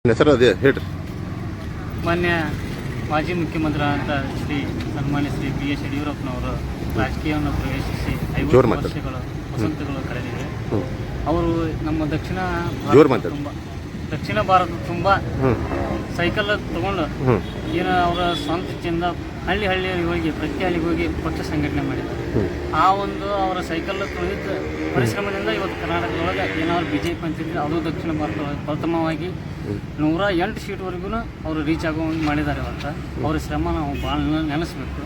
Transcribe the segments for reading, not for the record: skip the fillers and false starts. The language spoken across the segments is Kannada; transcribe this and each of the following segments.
ಹೆಸರು ಅದೇ ಹೇಳ್ರಿ. ಮಾನ್ಯ ಮಾಜಿ ಮುಖ್ಯಮಂತ್ರಿಯಾದಂಥ ಸನ್ಮಾನ್ಯ ಶ್ರೀ ಬಿ ಎಸ್ ಯಡಿಯೂರಪ್ಪನವರು ರಾಜಕೀಯವನ್ನು ಪ್ರವೇಶಿಸಿ 50 ವರ್ಷಗಳು ವಸಂತಗಳು ಕಳೆದಿವೆ. ಅವರು ನಮ್ಮ ದಕ್ಷಿಣ ಭಾರತ ತುಂಬ ಸೈಕಲ್ ತಗೊಂಡು ಏನು ಅವರ ಸ್ವಂತ ಇಚ್ಛೆಯಿಂದ ಹಳ್ಳಿಗೆ ಹೋಗಿ ಪ್ರತಿ ಹಳ್ಳಿಗೆ ಹೋಗಿ ಪಕ್ಷ ಸಂಘಟನೆ ಮಾಡಿದ್ದಾರೆ. ಆ ಒಂದು ಅವರ ಸೈಕಲ್ ತೊಳೆದ ಪರಿಶ್ರಮದಿಂದ ಇವತ್ತು ಕರ್ನಾಟಕದೊಳಗೆ ಏನಾದ್ರು ಬಿಜೆಪಿ ಅಂತಿದ್ರೆ ಅದು ದಕ್ಷಿಣ ಭಾರತದೊಳಗೆ ಪ್ರಥಮವಾಗಿ 108 ಸೀಟ್ವರೆಗೂ ಅವರು ರೀಚ್ ಆಗುವಂಗೆ ಮಾಡಿದ್ದಾರೆ. ಇವತ್ತು ಅವರ ಶ್ರಮ ನಾವು ಭಾಳ ನೆನೆಸ್ಬೇಕು.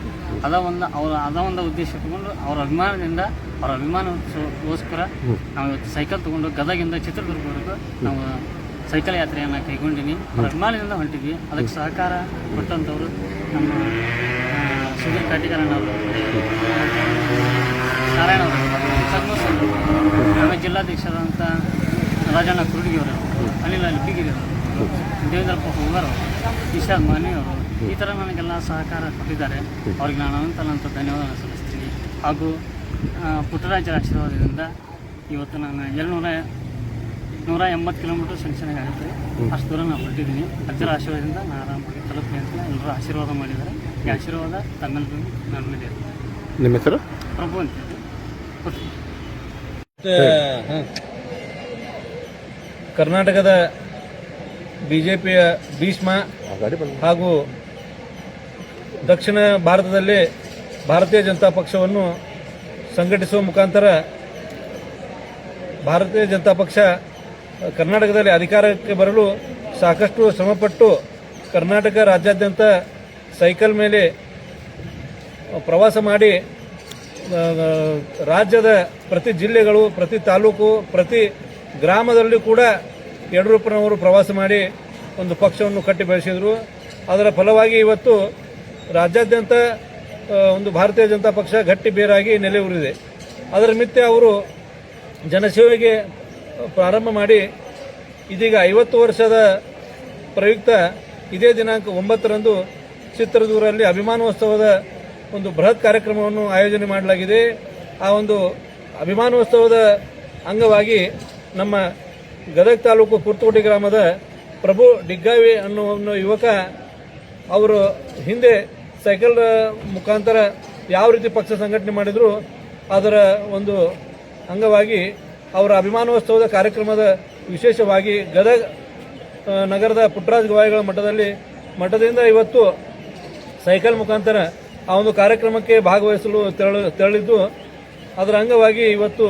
ಅದ ಒಂದು ಉದ್ದೇಶ ತಗೊಂಡು ಅವರ ಅಭಿಮಾನಕ್ಕೋಸ್ಕರ ನಾವು ಇವತ್ತು ಸೈಕಲ್ ತಗೊಂಡು ಗದಗಿಂದ ಚಿತ್ರದುರ್ಗವರೆಗೂ ನಾವು ಸೈಕಲ್ ಯಾತ್ರೆಯನ್ನು ಕೈಗೊಂಡಿನಿ. ಅವ್ರ ಅಭಿಮಾನದಿಂದ ಹೊಂಟಿದ್ವಿ. ಅದಕ್ಕೆ ಸಹಕಾರ ಕೊಟ್ಟಂಥವ್ರು ನಮ್ಮ ಸುಧೀರ್ ಕಾಟಿಕರಣ್ಣವರು, ನಾರಾಯಣ ಅವರು, ಸದ್ಮೋಸ್ ಅವರು, ನಮ್ಮ ಜಿಲ್ಲಾಧ್ಯಕ್ಷರಾದಂಥ ರಾಜಣ್ಣ ಕುರುಡಿಗಿಯವರು, ಅನಿಲ್ ಲಿಪ್ಪಿಗಿರಿ ಅವರು, ದೇವೇಂದ್ರಪ್ಪ ಹೋಗರ್ ಅವರು, ಇಶಾದ್ ಮಾನಿ ಅವರು, ಈ ಥರ ನನಗೆಲ್ಲ ಸಹಕಾರ ಕೊಟ್ಟಿದ್ದಾರೆ. ಅವ್ರಿಗೆ ನಾನು ಅನಂತ ಧನ್ಯವಾದ ಸಲ್ಲಿಸ್ತೀನಿ. ಹಾಗೂ ಪುಟ್ಟರಾಜರ ಆಶೀರ್ವಾದದಿಂದ ಇವತ್ತು ನಾನು 180 ಕಿಲೋಮೀಟರ್ ಸಂಚಲನೆ ಆಗುತ್ತೆ. ಅಷ್ಟು ದೂರ ನಾನು ಹೊರಟಿದ್ದೀನಿ. ಅಜ್ಜರ ಆಶೀರ್ವಾದದಿಂದ ನಾನು ಆರಾಮಾಗಿ ತಲುಪ್ತೀನಿ ಅಂತ ಎಲ್ಲರೂ ಆಶೀರ್ವಾದ ಮಾಡಿದ್ದಾರೆ. ಈ ಆಶೀರ್ವಾದ ತಮ್ಮೆಲ್ಲರೂ ನನ್ನ ಮೇಲೆ ಇದೆ. ನಿಮ್ಮ ಹೆಸರು? ಪ್ರಭು ಅಂತ. ಕರ್ನಾಟಕದ ಬಿಜೆಪಿಯ ಭೀಷ್ಮ ಹಾಗೂ ದಕ್ಷಿಣ ಭಾರತದಲ್ಲಿ ಭಾರತೀಯ ಜನತಾ ಪಕ್ಷವನ್ನು ಸಂಘಟಿಸುವ ಮುಖಾಂತರ ಭಾರತೀಯ ಜನತಾ ಪಕ್ಷ ಕರ್ನಾಟಕದಲ್ಲಿ ಅಧಿಕಾರಕ್ಕೆ ಬರಲು ಸಾಕಷ್ಟು ಶ್ರಮಪಟ್ಟು ಕರ್ನಾಟಕ ರಾಜ್ಯಾದ್ಯಂತ ಸೈಕಲ್ ಮೇಲೆ ಪ್ರವಾಸ ಮಾಡಿ ರಾಜ್ಯದ ಪ್ರತಿ ಜಿಲ್ಲೆಗಳು, ಪ್ರತಿ ತಾಲೂಕು, ಪ್ರತಿ ಗ್ರಾಮದಲ್ಲಿ ಕೂಡ ಯಡಿಯೂರಪ್ಪನವರು ಪ್ರವಾಸ ಮಾಡಿ ಒಂದು ಪಕ್ಷವನ್ನು ಕಟ್ಟಿ ಬೆಳೆಸಿದರು. ಅದರ ಫಲವಾಗಿ ಇವತ್ತು ರಾಜ್ಯಾದ್ಯಂತ ಒಂದು ಭಾರತೀಯ ಜನತಾ ಪಕ್ಷ ಗಟ್ಟಿ ಬೇರಾಗಿ ನೆಲೆ ಊರಿದೆ. ಅದರ ಮಿತ್ತೆ ಅವರು ಜನಸೇವೆಗೆ ಪ್ರಾರಂಭ ಮಾಡಿ ಇದೀಗ 50 ವರ್ಷದ ಪ್ರಯುಕ್ತ ಇದೇ ದಿನಾಂಕ 9ರಂದು ಚಿತ್ರದುರ್ಗದಲ್ಲಿ ಅಭಿಮಾನೋತ್ಸವದ ಒಂದು ಬೃಹತ್ ಕಾರ್ಯಕ್ರಮವನ್ನು ಆಯೋಜನೆ ಮಾಡಲಾಗಿದೆ. ಆ ಒಂದು ಅಭಿಮಾನೋತ್ಸವದ ಅಂಗವಾಗಿ ನಮ್ಮ ಗದಗ ತಾಲೂಕು ಕುರ್ತಕೋಟಿ ಗ್ರಾಮದ ಪ್ರಭು ಡಿಗ್ಗಾವಿ ಅನ್ನುವ ಯುವಕ ಅವರು ಹಿಂದೆ ಸೈಕಲ್ ಮುಖಾಂತರ ಯಾವ ರೀತಿ ಪಕ್ಷ ಸಂಘಟನೆ ಮಾಡಿದ್ರು ಅದರ ಒಂದು ಅಂಗವಾಗಿ ಅವರ ಅಭಿಮಾನೋತ್ಸವದ ಕಾರ್ಯಕ್ರಮದ ವಿಶೇಷವಾಗಿ ಗದಗ ನಗರದ ಪುಟ್ಟರಾಜ ಗವಾಯಿಗಳ ಮಠದಿಂದ ಇವತ್ತು ಸೈಕಲ್ ಮುಖಾಂತರ ಆ ಒಂದು ಕಾರ್ಯಕ್ರಮಕ್ಕೆ ಭಾಗವಹಿಸಲು ತೆರಳಿದ್ದು ಅದರ ಅಂಗವಾಗಿ ಇವತ್ತು